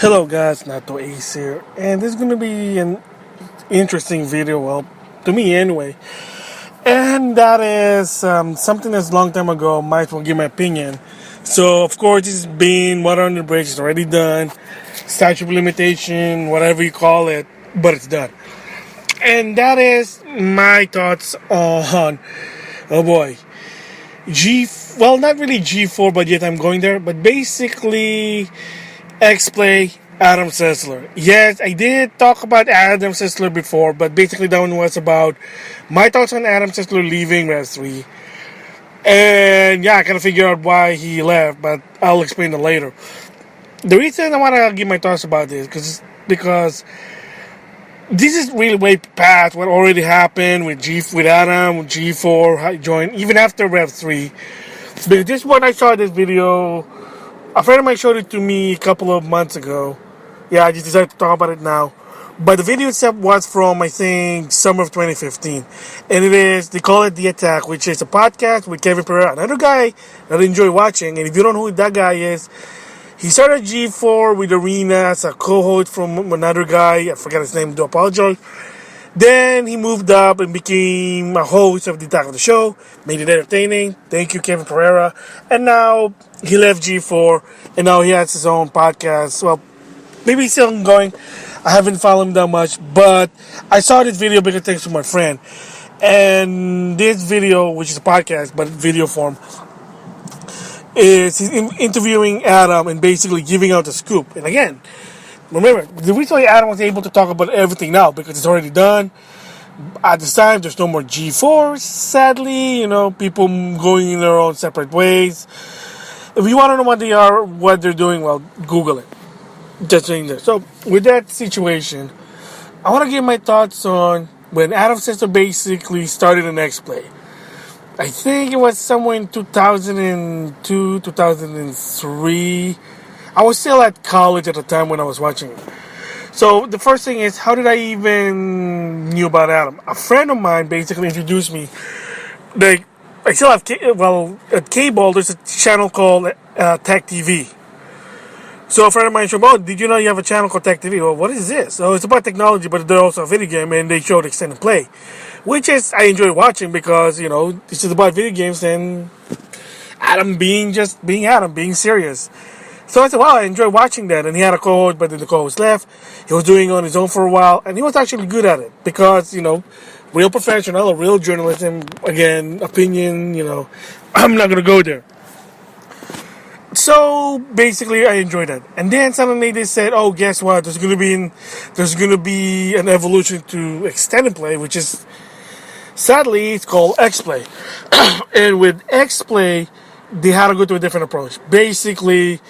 Hello guys, NautoAisDx here, and this is going to be an interesting video, well, to me anyway. And that is something that's a long time ago, might as well give my opinion. So, of course, it's been water under the bridge, it's already done. Statute of limitation, whatever you call it, but it's done. And that is my thoughts on, oh boy, well, not really G4, but yet I'm going there, but basically X-Play, Adam Sessler. Yes, I did talk about Adam Sessler before, but basically that one was about my thoughts on Adam Sessler leaving Rev 3. And yeah, I kind of figured out why he left, but I'll explain it later. The reason I want to give my thoughts about this because this is really way past what already happened with Adam, with G4 joined, even after Rev 3. Because this one I saw this video. A friend of mine showed it to me a couple of months ago. Yeah, I just decided to talk about it now. But the video itself was from, I think, summer of 2015. And they call it The Attack, which is a podcast with Kevin Pereira, another guy that I enjoy watching. And if you don't know who that guy is, he started G4 with Arena as a co-host from another guy. I forgot his name, do apologize. Then he moved up and became a host of the Attack of the Show, made it entertaining. Thank you, Kevin Pereira. And now he left G4, and now he has his own podcast. Well, maybe he's still going. I haven't followed him that much, but I saw this video because thanks to my friend. And this video, which is a podcast, but video form, is he's interviewing Adam and basically giving out the scoop. And again, remember, the reason why Adam was able to talk about everything now, because it's already done. At this time, there's no more G4, sadly. People going in their own separate ways. If you want to know what they're doing, well, Google it. Just saying that. So, with that situation, I want to give my thoughts on when Adam Sessler basically started an XPlay. I think it was somewhere in 2002, 2003. I was still at college at the time when I was watching it. So the first thing is, how did I even knew about Adam? A friend of mine basically introduced me. I still have at cable. There's a channel called Tech TV. So a friend of mine showed, "Oh, did you know you have a channel called Tech TV?" Well, what is this? So it's about technology, but they're also a video game, and they showed extended play, which is I enjoy watching because this is about video games and Adam being Adam, being serious. So I said, wow, I enjoy watching that. And he had a co-host, but then the co-host left. He was doing it on his own for a while. And he was actually good at it. Because, real professional, real journalism. Again, opinion, I'm not going to go there. So, basically, I enjoyed that. And then suddenly they said, oh, guess what? There's going to be an evolution to extended play, which is, sadly, it's called XPlay. And with XPlay, they had to go to a different approach. Basically,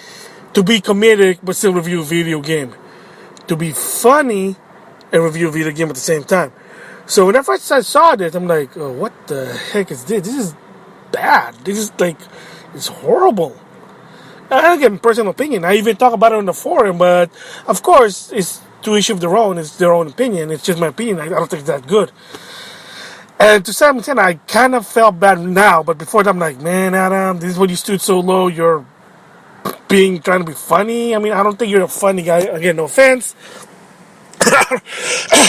to be comedic but still review a video game. To be funny and review a video game at the same time. So when I first saw this, I'm like, oh, what the heck is this? This is bad. This is it's horrible. I get personal opinion. I even talk about it on the forum, but of course, it's to each of their own. It's their own opinion. It's just my opinion. I don't think it's that good. And to some extent, I kind of felt bad now, but before that, I'm like, man, Adam, this is when you stood so low. You're trying to be funny. I mean, I don't think you're a funny guy. Again, no offense.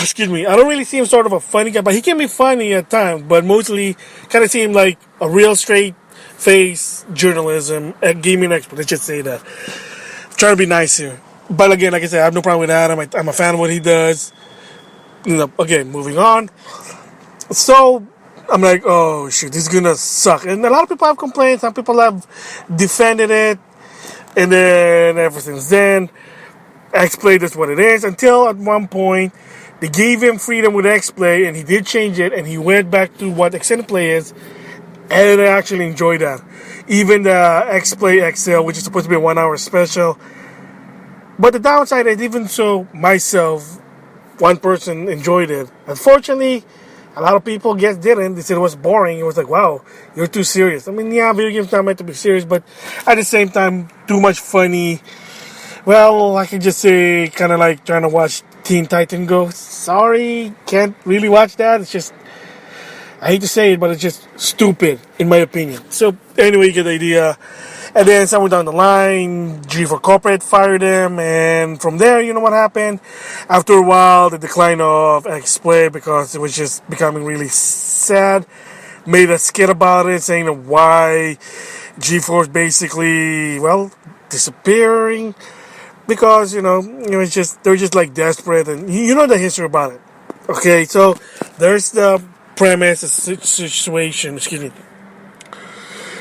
Excuse me. I don't really see him sort of a funny guy, but he can be funny at times. But mostly, kind of see him like a real straight face journalism, gaming expert. Let's just say that. I'm trying to be nice here. But again, like I said, I have no problem with Adam. I'm a fan of what he does. Okay, moving on. So, I'm like, oh, shit, this is going to suck. And a lot of people have complained. Some people have defended it. And then, ever since then, XPlay is what it is. Until at one point, they gave him freedom with XPlay, and he did change it, and he went back to what extended play is. And I actually enjoyed that. Even the XPlay Excel, which is supposed to be a 1 hour special. But the downside is, even so, myself, one person enjoyed it. Unfortunately, a lot of people didn't. They said it was boring. It was like, wow, you're too serious. I mean, yeah, video games not meant to be serious, but at the same time, too much funny. Well, I can just say, kind of like trying to watch Teen Titan Go. Sorry, can't really watch that. It's just, I hate to say it, but it's just stupid, in my opinion. So, anyway, you get the idea. And then somewhere down the line, G4 Corporate fired him. And from there, you know what happened? After a while, the decline of XPlay, because it was just becoming really sad, made a skit about it, saying that why G4 is basically, well, disappearing. Because, it's just, they're just like desperate. And you know the history about it. Okay, so there's the premise, the situation, excuse me.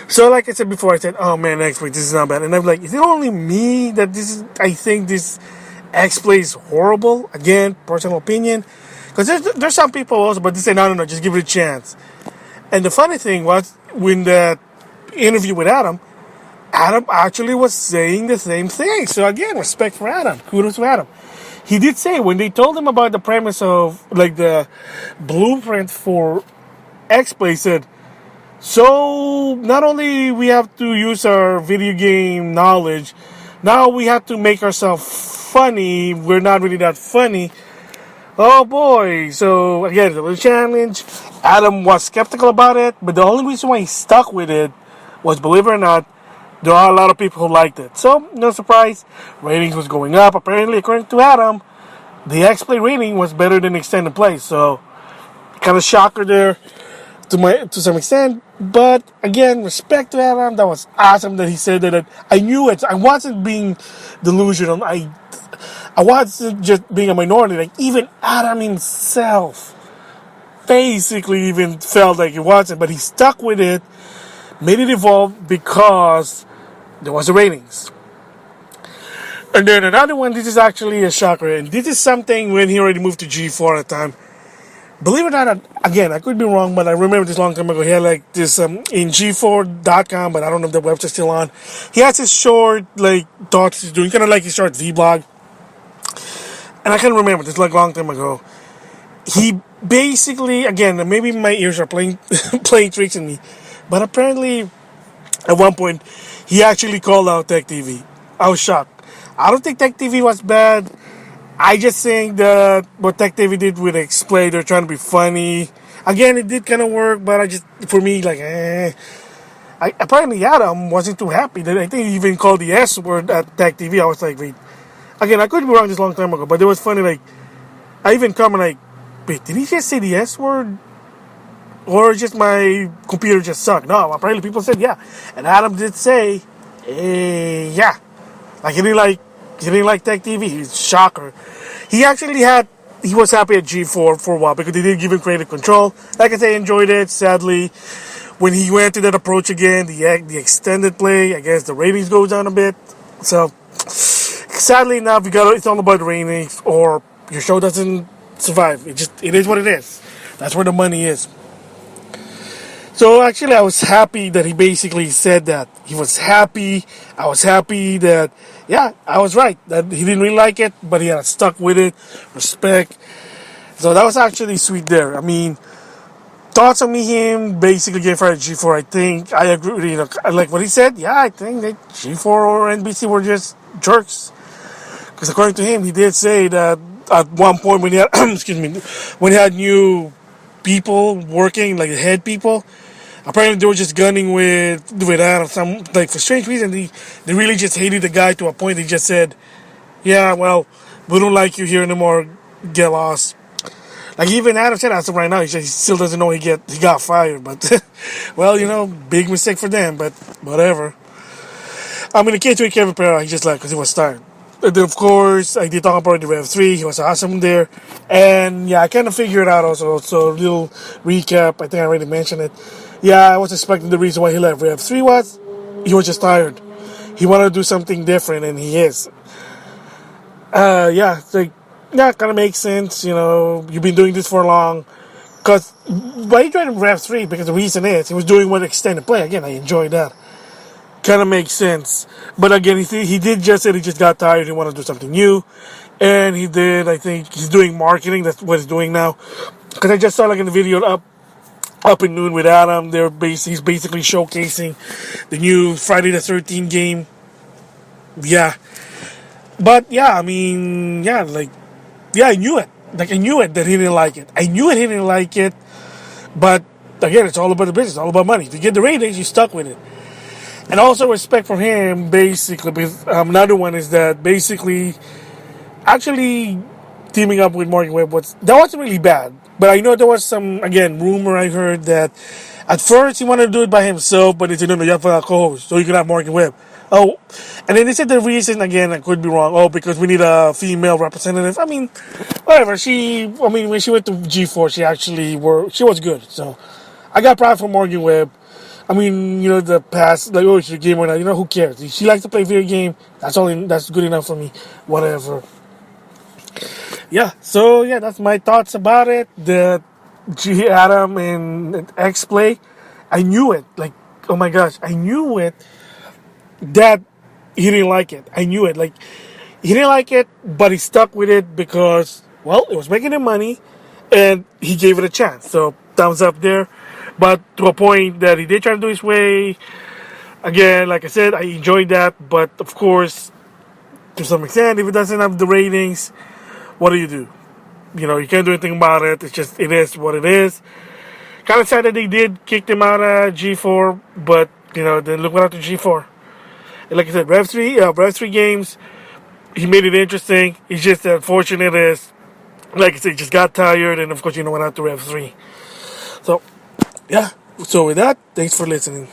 So like I said before, I said, oh man, XPlay, this is not bad. And I'm like, is it only me that I think this XPlay is horrible? Again, personal opinion. Because there's some people also, but they say, no, just give it a chance. And the funny thing was, when the interview with Adam actually was saying the same thing. So again, respect for Adam. Kudos to Adam. He did say, when they told him about the premise of, like, the blueprint for XPlay, he said, so not only we have to use our video game knowledge, now we have to make ourselves funny. We're not really that funny. Oh boy. So again, the little challenge. Adam was skeptical about it, but the only reason why he stuck with it was, believe it or not, there are a lot of people who liked it. So, no surprise, ratings was going up. Apparently, according to Adam, the XPlay rating was better than extended play. So, kind of shocker there to some extent. But again, respect to Adam. That was awesome that he said that. I knew it. I wasn't being delusional. I wasn't just being a minority. Like, even Adam himself basically even felt like it wasn't. But he stuck with it, made it evolve because there was the ratings. And then another one, this is actually a shocker. And this is something when he already moved to G4 at the time. Believe it or not, again, I could be wrong, but I remember this long time ago. He had like this in G4.com, but I don't know if the website's still on. He has his short, like, thoughts he's doing, kind of like his short vlog. And I can't remember, this like a long time ago. He basically, again, maybe my ears are playing tricks on me, but apparently at one point he actually called out Tech TV. I was shocked. I don't think Tech TV was bad. I just think that what Tech TV did with XPlay, they're trying to be funny. Again, it did kind of work, but for me, like, apparently Adam wasn't too happy. I think he even called the S word at Tech TV. I was like, wait. Again, I could be wrong this long time ago, but it was funny, like, I even comment like, wait, did he just say the S word? Or just my computer just sucked? No, apparently people said yeah. And Adam did say, yeah. Like, he didn't like Tech TV. He's shocker. He was happy at G4 for a while because they did give him creative control. Like I say, enjoyed it. Sadly, when he went to that approach again, the extended play, I guess the ratings goes down a bit. So, sadly enough, it's all about the ratings, or your show doesn't survive. It is what it is. That's where the money is. So actually, I was happy that he basically said that. He was happy. I was happy that, yeah, I was right. That he didn't really like it, but he had stuck with it. Respect. So that was actually sweet there. I mean, thoughts on him basically getting fired at G4, I think. I agree with you. Like what he said, yeah, I think that G4 or NBC were just jerks. Because according to him, he did say that at one point when he had, when he had new people working, like the head people, apparently they were just gunning with Adam. For strange reason, they really just hated the guy to a point they just said, yeah, well, we don't like you here anymore, get lost. Like even Adam said as of right now, he still doesn't know he got fired. But, well, big mistake for them, but whatever. I mean, the case with Kevin Pereira, he just left because he was tired. And then, of course, I did talk about the Rev 3. He was awesome there. And, yeah, I kind of figured it out also. So, a little recap. I think I already mentioned it. Yeah, I was expecting the reason why he left Rev 3 was he was just tired. He wanted to do something different, and he is. Yeah, kind of makes sense. You've been doing this for long. Because, why he joined Rev 3? Because the reason is he was doing what extended play. Again, I enjoyed that. Kind of makes sense. But again, he did just say he just got tired. He wanted to do something new. And he did, I think, he's doing marketing. That's what he's doing now. Because I just saw like in the video up in noon with Adam. He's basically showcasing the new Friday the 13th game. Yeah. But yeah, I mean, yeah, I knew it. Like I knew it that he didn't like it. I knew he didn't like it. But again, it's all about the business, all about money. If you get the ratings, you're stuck with it. And also respect from him, basically. Because, another one is that basically, actually teaming up with Morgan Webb that wasn't really bad. But I know there was some, again, rumor I heard that at first he wanted to do it by himself, but he said, no, you have a co-host, so you can have Morgan Webb. Oh, and then they said the reason, again, I could be wrong, because we need a female representative. I mean, whatever. When she went to G4, she was good. So I got pride for Morgan Webb. I mean, the past, like, she's a gamer now. Who cares? She likes to play video game. That's good enough for me. Whatever. Yeah, so yeah, that's my thoughts about it. The Adam and XPlay, I knew it. Like, oh my gosh, I knew it that he didn't like it. I knew it. Like, he didn't like it, but he stuck with it because, well, it was making him money, and he gave it a chance. So, thumbs up there. But to a point that he did try to do his way. Again, like I said, I enjoyed that, but of course, to some extent, if it doesn't have the ratings, what do? You can't do anything about it. It is what it is. Kind of sad that they did kick them out of G4, but, then look what happened to G4. And like I said, Rev 3 games, he made it interesting. It's just unfortunate is, like I said, he just got tired, and of course, went out to Rev 3. So, yeah. So with that, thanks for listening.